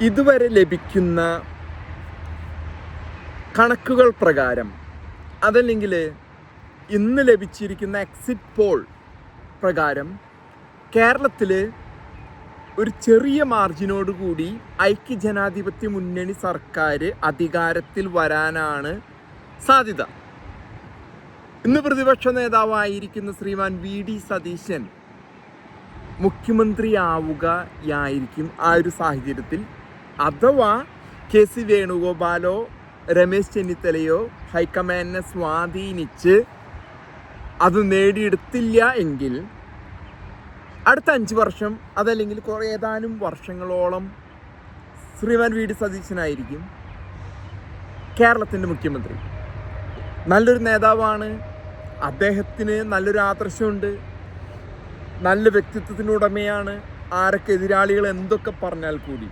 ഇതുവരെ ലഭിക്കുന്ന കണക്കുകൾ പ്രകാരം, അതല്ലെങ്കിൽ ഇന്ന് ലഭിച്ചിരിക്കുന്ന എക്സിറ്റ് പോൾ പ്രകാരം കേരളത്തിൽ ഒരു ചെറിയ മാർജിനോടുകൂടി ഐക്യജനാധിപത്യ മുന്നണി സർക്കാർ അധികാരത്തിൽ വരാനാണ് സാധ്യത. ഇന്ന് പ്രതിപക്ഷ നേതാവായിരിക്കുന്ന ശ്രീമാൻ VD സതീശൻ മുഖ്യമന്ത്രിയാവുകയായിരിക്കും ആ ഒരു സാഹചര്യത്തിൽ. അഥവാ KC വേണുഗോപാലോ രമേശ് ചെന്നിത്തലയോ ഹൈക്കമാൻഡിനെ സ്വാധീനിച്ച് അത് നേടിയെടുത്തില്ല എങ്കിൽ അടുത്ത 5 വർഷം അതല്ലെങ്കിൽ ഏതാനും വർഷങ്ങളോളം ശ്രീമാൻ VD സതീശനായിരിക്കും കേരളത്തിൻ്റെ മുഖ്യമന്ത്രി. നല്ലൊരു നേതാവാണ്, അദ്ദേഹത്തിന് നല്ലൊരു ആദർശമുണ്ട്, നല്ല വ്യക്തിത്വത്തിനുടമയാണ്. ആരൊക്കെ എതിരാളികൾ എന്തൊക്കെ പറഞ്ഞാൽ കൂടി.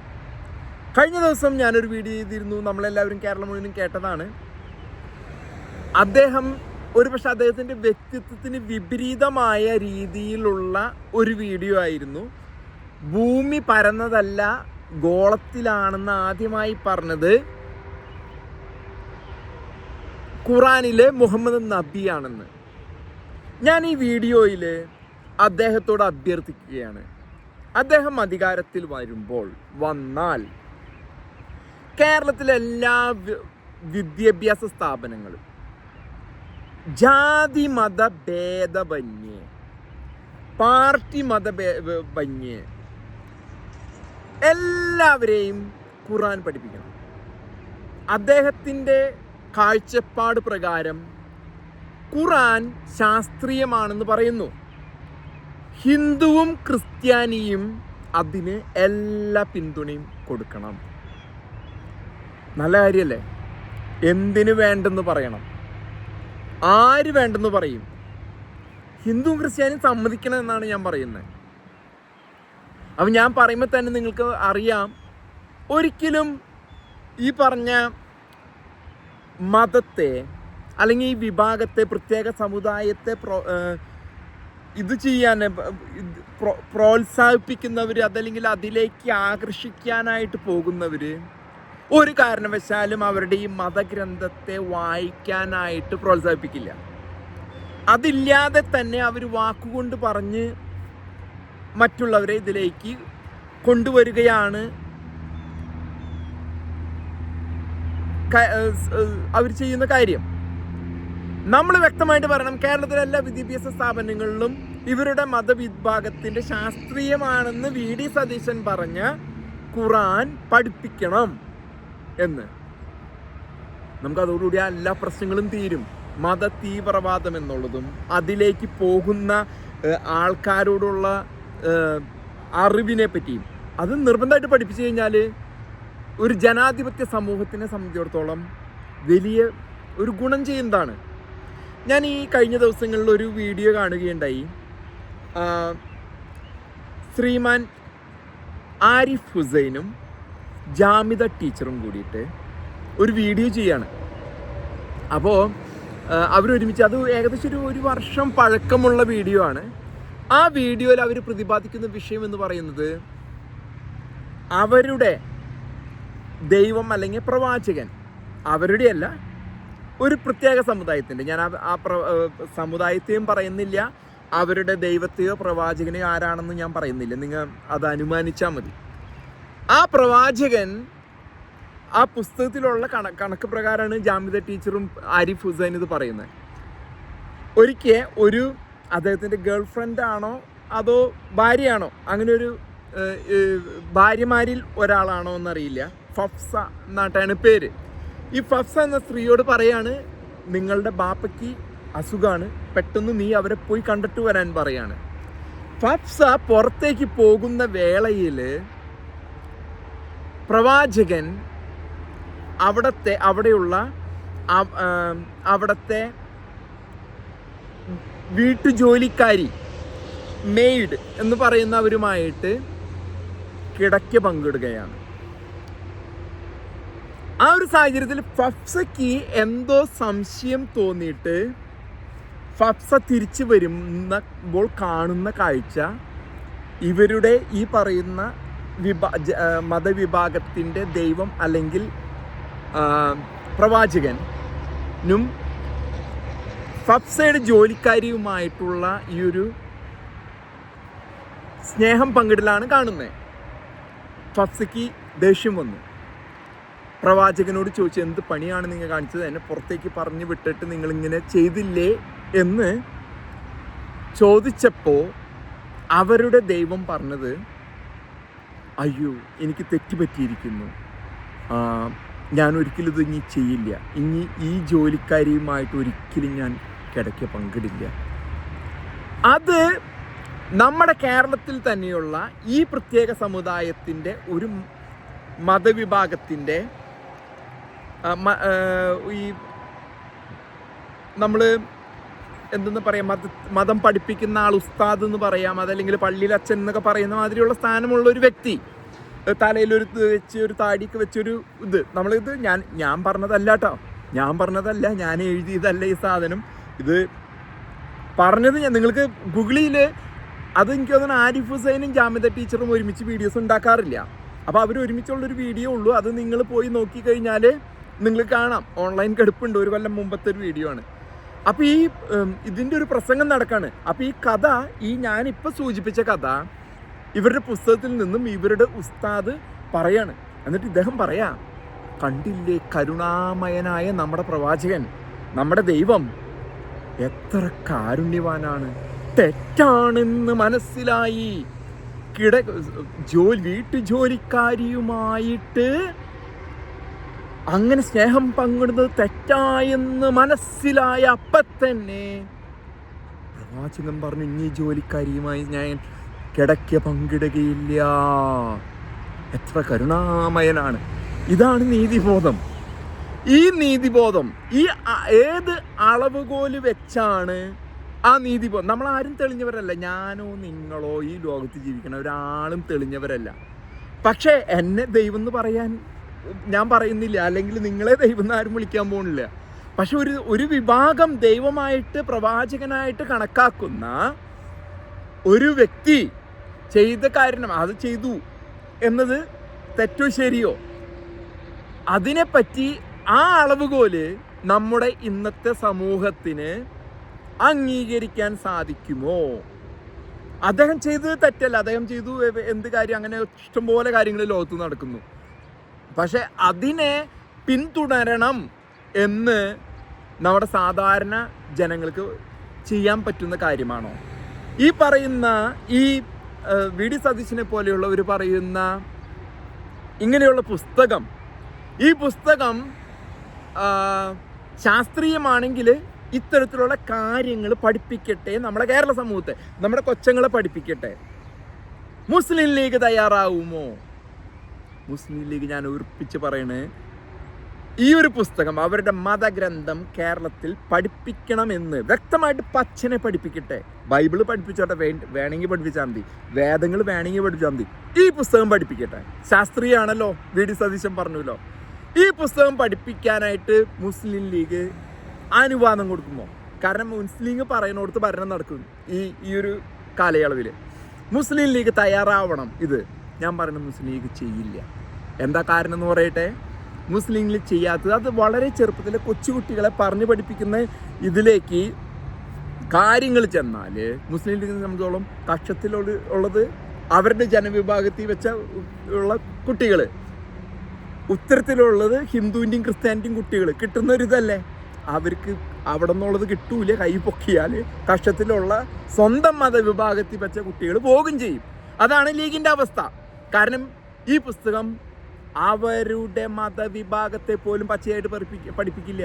കഴിഞ്ഞ ദിവസം ഞാനൊരു വീഡിയോ ചെയ്തിരുന്നു, നമ്മളെല്ലാവരും കേരളം മുഴുവനും കേട്ടതാണ്. അദ്ദേഹം ഒരുപക്ഷെ അദ്ദേഹത്തിൻ്റെ വ്യക്തിത്വത്തിന് വിപരീതമായ രീതിയിലുള്ള ഒരു വീഡിയോ ആയിരുന്നു. ഭൂമി പരന്നതല്ല ഗോളത്തിലാണെന്ന് ആദ്യമായി പറഞ്ഞത് ഖുറാനിലെ മുഹമ്മദ് നബിയാണെന്ന്. ഞാൻ ഈ വീഡിയോയിൽ അദ്ദേഹത്തോട് അഭ്യർത്ഥിക്കുകയാണ്, അദ്ദേഹം അധികാരത്തിൽ വന്നാൽ കേരളത്തിലെ എല്ലാ വിദ്യാഭ്യാസ സ്ഥാപനങ്ങളും ജാതി മത ഭേദമന്യേ, പാർട്ടി മതഭന്യേ എല്ലാവരെയും ഖുർആൻ പഠിപ്പിക്കണം. അദ്ദേഹത്തിൻ്റെ കാഴ്ചപ്പാട് പ്രകാരം ഖുർആൻ ശാസ്ത്രീയമാണെന്ന് പറയുന്നു. ഹിന്ദുവും ക്രിസ്ത്യാനിയും അതിന് എല്ലാ പിന്തുണയും കൊടുക്കണം. നല്ല കാര്യമല്ലേ? എന്തിനു വേണ്ടെന്ന് പറയണം, ആര് വേണ്ടെന്ന് പറയും? ഹിന്ദുവും ക്രിസ്ത്യാനിയും സമ്മതിക്കണം എന്നാണ് ഞാൻ പറയുന്നത്. അപ്പം ഞാൻ പറയുമ്പോൾ തന്നെ നിങ്ങൾക്ക് അറിയാം, ഒരിക്കലും ഈ പറഞ്ഞ മതത്തെ അല്ലെങ്കിൽ ഈ വിഭാഗത്തെ, പ്രത്യേക സമുദായത്തെ ഇത് ചെയ്യാൻ പ്രോത്സാഹിപ്പിക്കുന്നവർ, അതല്ലെങ്കിൽ അതിലേക്ക് ആകർഷിക്കാനായിട്ട് പോകുന്നവർ ഒരു കാരണവശാലും അവരുടെ ഈ മതഗ്രന്ഥത്തെ വായിക്കാനായിട്ട് പ്രോത്സാഹിപ്പിക്കില്ല. അതില്ലാതെ തന്നെ അവർ വാക്കുകൊണ്ട് പറഞ്ഞ് മറ്റുള്ളവരെ ഇതിലേക്ക് കൊണ്ടുവരികയാണ് അവർ ചെയ്യുന്ന കാര്യം. നമ്മൾ വ്യക്തമായിട്ട് പറയണം, കേരളത്തിലെ എല്ലാ വിദ്യാഭ്യാസ സ്ഥാപനങ്ങളിലും ഇവരുടെ മതവിഭാഗത്തിൻ്റെ ശാസ്ത്രീയമാണെന്ന് VD സതീശൻ പറഞ്ഞ ഖുർആൻ പഠിപ്പിക്കണം എന്ന്. നമുക്കതോടുകൂടി എല്ലാ പ്രശ്നങ്ങളും തീരും. മത തീവ്രവാദം എന്നുള്ളതും അതിലേക്ക് പോകുന്ന ആൾക്കാരോടുള്ള അറിവിനെ പറ്റിയും അത് നിർബന്ധമായിട്ട് പഠിപ്പിച്ചു കഴിഞ്ഞാൽ ഒരു ജനാധിപത്യ സമൂഹത്തിനെ സംബന്ധിച്ചിടത്തോളം വലിയ ഒരു ഗുണം ചെയ്യുന്നതാണ്. ഞാൻ ഈ കഴിഞ്ഞ ദിവസങ്ങളിൽ ഒരു വീഡിയോ കാണുകയുണ്ടായി. ശ്രീമാൻ ആരിഫ് ഹുസൈനും ജാമിദ ടീച്ചറും കൂടിയിട്ട് ഒരു വീഡിയോ ചെയ്യാണ്. അപ്പോൾ അവരൊരുമിച്ച്, അത് ഏകദേശം ഒരു വർഷം പഴക്കമുള്ള വീഡിയോ ആണ്. ആ വീഡിയോയിൽ അവർ പ്രതിപാദിക്കുന്ന വിഷയം എന്ന് പറയുന്നത് അവരുടെ ദൈവം അല്ലെങ്കിൽ പ്രവാചകൻ, അവരുടെയല്ല, ഒരു പ്രത്യേക സമുദായത്തിൻ്റെ, ഞാൻ ആ സമുദായത്തെയും പറയുന്നില്ല, അവരുടെ ദൈവത്തെയോ പ്രവാചകനെയോ ആരാണെന്ന് ഞാൻ പറയുന്നില്ല, നിങ്ങൾ അത് അനുമാനിച്ചാൽ മതി. ആ പ്രവാചകൻ ആ പുസ്തകത്തിലുള്ള കണക്ക് പ്രകാരമാണ് ജാമിദ ടീച്ചറും ആരിഫ് ഹുസൈൻ ഇത് പറയുന്നത്. ഒരിക്കൽ അദ്ദേഹത്തിൻ്റെ ഗേൾ ഫ്രണ്ടാണോ അതോ ഭാര്യയാണോ, അങ്ങനെ ഒരു ഭാര്യമാരിൽ ഒരാളാണോ എന്നറിയില്ല, ഫഫ്സ എന്നാട്ടാണ് പേര്. ഈ ഫഫ്സ എന്ന സ്ത്രീയോട് പറയാണ്, നിങ്ങളുടെ ബാപ്പയ്ക്ക് അസുഖമാണ്, പെട്ടെന്ന് നീ അവരെ പോയി കണ്ടിട്ട് വരാൻ പറയാണ്. ഫഫ്സ പുറത്തേക്ക് പോകുന്ന വേളയിൽ പ്രവാചകൻ അവിടുത്തെ വീട്ടുജോലിക്കാരി, മെയ്ഡ് എന്ന് പറയുന്നവരുമായിട്ട് കിടക്ക പങ്കിടുകയാണ്. ആ ഒരു സാഹചര്യത്തിൽ ഫഫ്സയ്ക്ക് എന്തോ സംശയം തോന്നിയിട്ട് ഫഫ്സ തിരിച്ചു വരുമ്പോൾ കാണുന്ന കാഴ്ച, ഇവരുടെ ഈ പറയുന്ന മതവിഭാഗത്തിൻ്റെ ദൈവം അല്ലെങ്കിൽ പ്രവാചകനും ഫബ്സയുടെ ജോലിക്കാരിയുമായിട്ടുള്ള ഈ ഒരു സ്നേഹം പങ്കിടലാണ് കാണുന്നത്. ഫബ്സയ്ക്ക് ദേഷ്യം വന്നു. പ്രവാചകനോട് ചോദിച്ചു, എന്ത് പണിയാണ് നിങ്ങൾ കാണിച്ചത്? എന്നെ പുറത്തേക്ക് പറഞ്ഞു വിട്ടിട്ട് നിങ്ങളിങ്ങനെ ചെയ്തില്ലേ എന്ന് ചോദിച്ചപ്പോൾ അവരുടെ ദൈവം പറഞ്ഞത്, അയ്യോ എനിക്ക് തെറ്റുപറ്റിയിരിക്കുന്നു, ഞാൻ ഒരിക്കലും ഇത് ഇനി ചെയ്യില്ല, ഇനി ഈ ജോലിക്കാരിയുമായിട്ട് ഒരിക്കലും ഞാൻ കിടക്ക പങ്കിടില്ല. അത് നമ്മുടെ കേരളത്തിൽ തന്നെയുള്ള ഈ പ്രത്യേക സമുദായത്തിൻ്റെ ഒരു മതവിഭാഗത്തിൻ്റെ ഈ നമ്മൾ എന്തെന്ന് പറയാം, മതം പഠിപ്പിക്കുന്ന ആൾ ഉസ്താദ് എന്ന് പറയാം, അതല്ലെങ്കിൽ പള്ളിയിൽ അച്ഛൻ എന്നൊക്കെ പറയുന്ന മാതിരിയുള്ള സ്ഥാനമുള്ള ഒരു വ്യക്തി, തലയിലൊരു വെച്ച് ഒരു താടിക്ക് വെച്ചൊരു നമ്മളിത് ഞാൻ പറഞ്ഞതല്ല കേട്ടോ, ഞാൻ എഴുതിയതല്ല ഈ സാധനം. ഇത് പറഞ്ഞത് നിങ്ങൾക്ക് ഗൂഗിളിൽ അത് എനിക്ക് തോന്നുന്നു ആരിഫ് ഹുസൈനും ജാമിദ ടീച്ചറും ഒരുമിച്ച് വീഡിയോസ് ഉണ്ടാക്കാറില്ല. അപ്പോൾ അവർ ഒരുമിച്ചുള്ളൊരു വീഡിയോ ഉള്ളൂ. അത് നിങ്ങൾ പോയി നോക്കിക്കഴിഞ്ഞാൽ നിങ്ങൾ കാണാം. ഓൺലൈൻ കിടപ്പുണ്ട്, ഒരു കൊല്ലം മുമ്പത്തെ ഒരു വീഡിയോ ആണ്. അപ്പോൾ ഇതിൻ്റെ ഒരു പ്രസംഗം നടക്കാണ്. അപ്പോൾ ഈ കഥ, ഞാനിപ്പോൾ സൂചിപ്പിച്ച കഥ ഇവരുടെ പുസ്തകത്തിൽ നിന്നും ഇവരുടെ ഉസ്താദ് പറയാണ്. എന്നിട്ട് ഇദ്ദേഹം പറയാ, കണ്ടില്ലേ കരുണാമയനായ നമ്മുടെ പ്രവാചകൻ, നമ്മുടെ ദൈവം എത്ര കാരുണ്യവാനാണ്, തെറ്റാണെന്ന് മനസ്സിലായി വീട്ടുജോലിക്കാരിയുമായിട്ട് അങ്ങനെ സ്നേഹം പങ്കിടുന്നത് തെറ്റായെന്ന് മനസ്സിലായ അപ്പം തന്നെ പ്രവാചകൻ പറഞ്ഞു, ഇനി ജോലിക്കാരിയുമായി ഞാൻ കിടക്ക പങ്കിടുകയില്ല. എത്ര കരുണാമയനാണ്. ഇതാണ് നീതിബോധം. ഈ നീതിബോധം ഏത് അളവുകോല് വെച്ചാണ് ആ നീതിബോധം? നമ്മളാരും തെളിഞ്ഞവരല്ല, ഞാനോ നിങ്ങളോ ഈ ലോകത്ത് ജീവിക്കണ ഒരാളും തെളിഞ്ഞവരല്ല. പക്ഷേ എന്നെ ദൈവം എന്ന് പറയാൻ ഞാൻ പറയുന്നില്ല, അല്ലെങ്കിൽ നിങ്ങളെ ദൈവം എന്ന് ആരും വിളിക്കാൻ പോകുന്നില്ല. പക്ഷെ ഒരു വിഭാഗം ദൈവമായിട്ട് പ്രവാചകനായിട്ട് കണക്കാക്കുന്ന ഒരു വ്യക്തി ചെയ്ത കാര്യം അത് ചെയ്തു എന്നത് തെറ്റോ ശരിയോ, അതിനെപ്പറ്റി ആ അളവുകോല് നമ്മുടെ ഇന്നത്തെ സമൂഹത്തിന് അംഗീകരിക്കാൻ സാധിക്കുമോ? അദ്ദേഹം ചെയ്തത് തെറ്റല്ല, അദ്ദേഹം ചെയ്തു എന്ത് കാര്യം, അങ്ങനെ ഇഷ്ടംപോലെ കാര്യങ്ങൾ ലോകത്ത് നടക്കുന്നു. പക്ഷെ അതിനെ പിന്തുടരണം എന്ന് നമ്മുടെ സാധാരണ ജനങ്ങൾക്ക് ചെയ്യാൻ പറ്റുന്ന കാര്യമാണോ? ഈ പറയുന്ന വി.ഡി. സതീശനെ പോലെയുള്ളവർ പറയുന്ന ഇങ്ങനെയുള്ള പുസ്തകം, ഈ പുസ്തകം ശാസ്ത്രീയമാണെങ്കിൽ ഇത്തരത്തിലുള്ള കാര്യങ്ങൾ പഠിപ്പിക്കട്ടെ, നമ്മുടെ കേരള സമൂഹത്തെ, നമ്മുടെ കൊച്ചങ്ങളെ പഠിപ്പിക്കട്ടെ. മുസ്ലിം ലീഗ് തയ്യാറാവുമോ? മുസ്ലിം ലീഗ്, ഞാൻ ഉറപ്പിച്ച് പറയണേ, ഈ ഒരു പുസ്തകം, അവരുടെ മതഗ്രന്ഥം കേരളത്തിൽ പഠിപ്പിക്കണമെന്ന് വ്യക്തമായിട്ട് പച്ചനെ പഠിപ്പിക്കട്ടെ. ബൈബിള് പഠിപ്പിച്ചോട്ടെ, വേണമെങ്കിൽ പഠിപ്പിച്ചാൽ മതി, വേദങ്ങൾ വേണമെങ്കിൽ പഠിപ്പിച്ചാൽ മതി. ഈ പുസ്തകം പഠിപ്പിക്കട്ടെ. ശാസ്ത്രീയമാണല്ലോ, വി.ഡി. സതീശൻ പറഞ്ഞല്ലോ. ഈ പുസ്തകം പഠിപ്പിക്കാനായിട്ട് മുസ്ലിം ലീഗ് അനുവാദം കൊടുക്കുമോ? കാരണം മുസ്ലിം ലീഗ് പറയുന്നിടത്ത് ഭരണം നടക്കും ഈ ഒരു കാലയളവിൽ. മുസ്ലിം ലീഗ് തയ്യാറാവണം. ഞാൻ പറയുന്നത് മുസ്ലിം ലീഗ് ചെയ്യില്ല. എന്താ കാരണം എന്ന് പറയട്ടെ? മുസ്ലിം ലീഗ് ചെയ്യാത്തത്, അത് വളരെ ചെറുപ്പത്തിലെ കൊച്ചുകുട്ടികളെ പറഞ്ഞു പഠിപ്പിക്കുന്ന ഇതിലേക്ക് കാര്യങ്ങൾ ചെന്നാൽ മുസ്ലിം ലീഗിനെ സംബന്ധിച്ചോളം കക്ഷത്തിലുള്ളത് അവരുടെ ജനവിഭാഗത്തിൽ വെച്ച ഉള്ള കുട്ടികൾ, ഉത്തരത്തിലുള്ളത് ഹിന്ദുവിൻ്റെയും ക്രിസ്ത്യാനിൻ്റെയും കുട്ടികൾ കിട്ടുന്നൊരിതല്ലേ. അവർക്ക് അവിടെ നിന്നുള്ളത് കിട്ടൂല. കൈ പൊക്കിയാൽ കക്ഷത്തിലുള്ള സ്വന്തം മതവിഭാഗത്തിൽ വെച്ച കുട്ടികൾ പോകും ചെയ്യും. അതാണ് ലീഗിൻ്റെ അവസ്ഥ. കാരണം ഈ പുസ്തകം അവരുടെ മതവിഭാഗത്തെ പോലും പച്ചയായിട്ട് പഠിപ്പിക്കില്ല.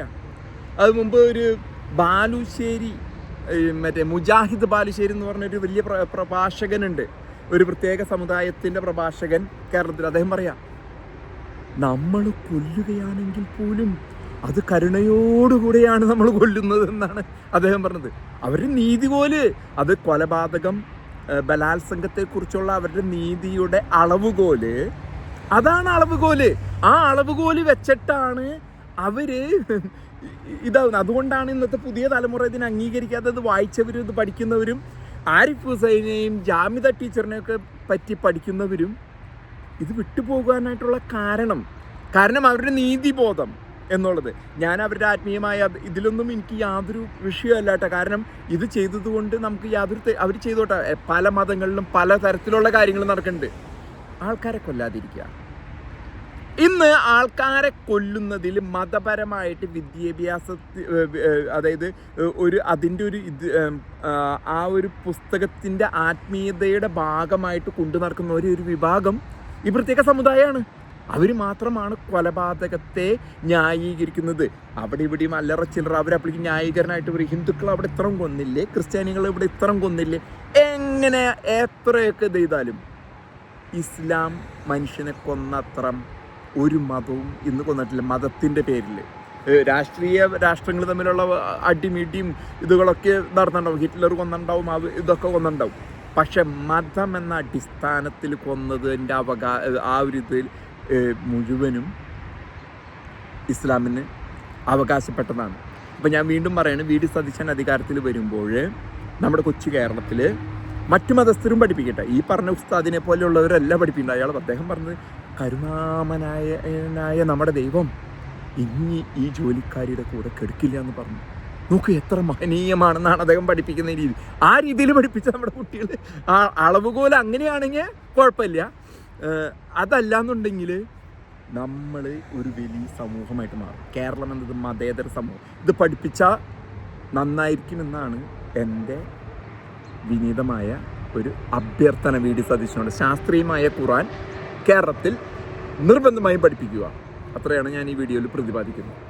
അത് മുമ്പ് ഒരു ബാലുശ്ശേരി, മുജാഹിദ് ബാലുശ്ശേരി എന്ന് പറഞ്ഞൊരു വലിയ പ്രഭാഷകനുണ്ട്, ഒരു പ്രത്യേക സമുദായത്തിൻ്റെ പ്രഭാഷകൻ കേരളത്തിൽ. അദ്ദേഹം പറയാം, നമ്മൾ കൊല്ലുകയാണെങ്കിൽ പോലും അത് കരുണയോടുകൂടെയാണ് നമ്മൾ കൊല്ലുന്നത് എന്നാണ് അദ്ദേഹം പറഞ്ഞത്. അവരുടെ നീതി പോലെ, അത് കൊലപാതകം, ബലാത്സംഗത്തെക്കുറിച്ചുള്ള അവരുടെ നീതിയുടെ അളവുകോല്, അതാണ് അളവുകോല്. ആ അളവുകോല് വെച്ചിട്ടാണ് അവര് ഇതാവുന്നത്. അതുകൊണ്ടാണ് ഇന്നത്തെ പുതിയ തലമുറ ഇതിനെ അംഗീകരിക്കാത്തത്. വായിച്ചവരും ഇത് പഠിക്കുന്നവരും ആരിഫ് ഹുസൈനെയും ജാമിദ ടീച്ചറിനെയൊക്കെ പറ്റി പഠിക്കുന്നവരും ഇത് വിട്ടുപോകാനായിട്ടുള്ള കാരണം അവരുടെ നീതിബോധം എന്നുള്ളത്. ഞാൻ അവരുടെ ആത്മീയമായ ഇതിലൊന്നും എനിക്ക് യാതൊരു വിഷയമല്ല കേട്ടോ. കാരണം ഇത് ചെയ്തതുകൊണ്ട് നമുക്ക് അവർ ചെയ്തോട്ടെ. പല മതങ്ങളിലും പല തരത്തിലുള്ള കാര്യങ്ങൾ നടക്കുന്നുണ്ട്. ആൾക്കാരെ കൊല്ലാതിരിക്കുക. ഇന്ന് ആൾക്കാരെ കൊല്ലുന്നതിൽ മതപരമായിട്ട് അതായത് അതിൻ്റെ ആ ഒരു പുസ്തകത്തിൻ്റെ ആത്മീയതയുടെ ഭാഗമായിട്ട് കൊണ്ടു നടക്കുന്ന ഒരു വിഭാഗം ഈ പ്രത്യേക സമുദായമാണ്. അവർ മാത്രമാണ് കൊലപാതകത്തെ ന്യായീകരിക്കുന്നത്. അവിടെ ഇവിടെയും അല്ലറ ചില്ലറ അവരപ്പോഴേക്ക് ന്യായീകരണമായിട്ട് പറയും, ഹിന്ദുക്കൾ അവിടെ ഇത്രയും കൊന്നില്ലേ, ക്രിസ്ത്യാനികൾ ഇവിടെ ഇത്രയും കൊന്നില്ലേ. എങ്ങനെ എത്രയൊക്കെ ചെയ്താലും ഇസ്ലാം മനുഷ്യനെ കൊന്നത്രം ഒരു മതവും ഇന്ന് കൊന്നിട്ടില്ല. മതത്തിൻ്റെ പേരിൽ രാഷ്ട്രങ്ങൾ തമ്മിലുള്ള അടിമിടിയും ഇതുകളൊക്കെ നടന്നുണ്ടാവും. ഹിറ്റ്ലർ കൊന്നുണ്ടാവും, ഇതൊക്കെ കൊന്നുണ്ടാവും. പക്ഷെ മതം എന്ന അടിസ്ഥാനത്തിൽ കൊന്നതിൻ്റെ ആ ഒരു ഇതിൽ മുഴുവനും ഇസ്ലാമിന് അവകാശപ്പെട്ടതാണ്. അപ്പം ഞാൻ വീണ്ടും പറയുന്നത്, വി ഡി സതീശൻ അധികാരത്തിൽ വരുമ്പോൾ നമ്മുടെ കൊച്ചു കേരളത്തിൽ മറ്റു മതസ്ഥരും പഠിപ്പിക്കട്ടെ. ഈ പറഞ്ഞ ഉസ്താദിനെ പോലെയുള്ളവരെല്ലാം പഠിപ്പിക്കുന്നുണ്ട്. അയാൾ അദ്ദേഹം പറഞ്ഞത്, കരുണാമനായ നമ്മുടെ ദൈവം ഇനി ഈ ജോലിക്കാരിയുടെ കൂടെ കെടുക്കില്ല എന്ന് പറഞ്ഞു. നോക്കൂ എത്ര മഹനീയമാണെന്നാണ് അദ്ദേഹം പഠിപ്പിക്കുന്ന രീതി. ആ രീതിയിൽ പഠിപ്പിച്ച നമ്മുടെ കുട്ടികൾ ആ അളവുകോൽ അങ്ങനെയാണെങ്കിൽ കുഴപ്പമില്ല. അതല്ലാന്നുണ്ടെങ്കിൽ നമ്മൾ ഒരു വലിയ സമൂഹമായിട്ട് മാറും. കേരളം എന്നത് മതേതര സമൂഹം. ഇത് പഠിപ്പിച്ചാൽ നന്നായിരിക്കുമെന്നാണ് എൻ്റെ വിനീതമായ ഒരു അഭ്യർത്ഥന വി ഡി സതീശനോട്. ശാസ്ത്രീയമായ ഖുർആൻ കേരളത്തിൽ നിർബന്ധമായും പഠിപ്പിക്കുക. അത്രയാണ് ഞാൻ ഈ വീഡിയോയിൽ പ്രതിപാദിക്കുന്നത്.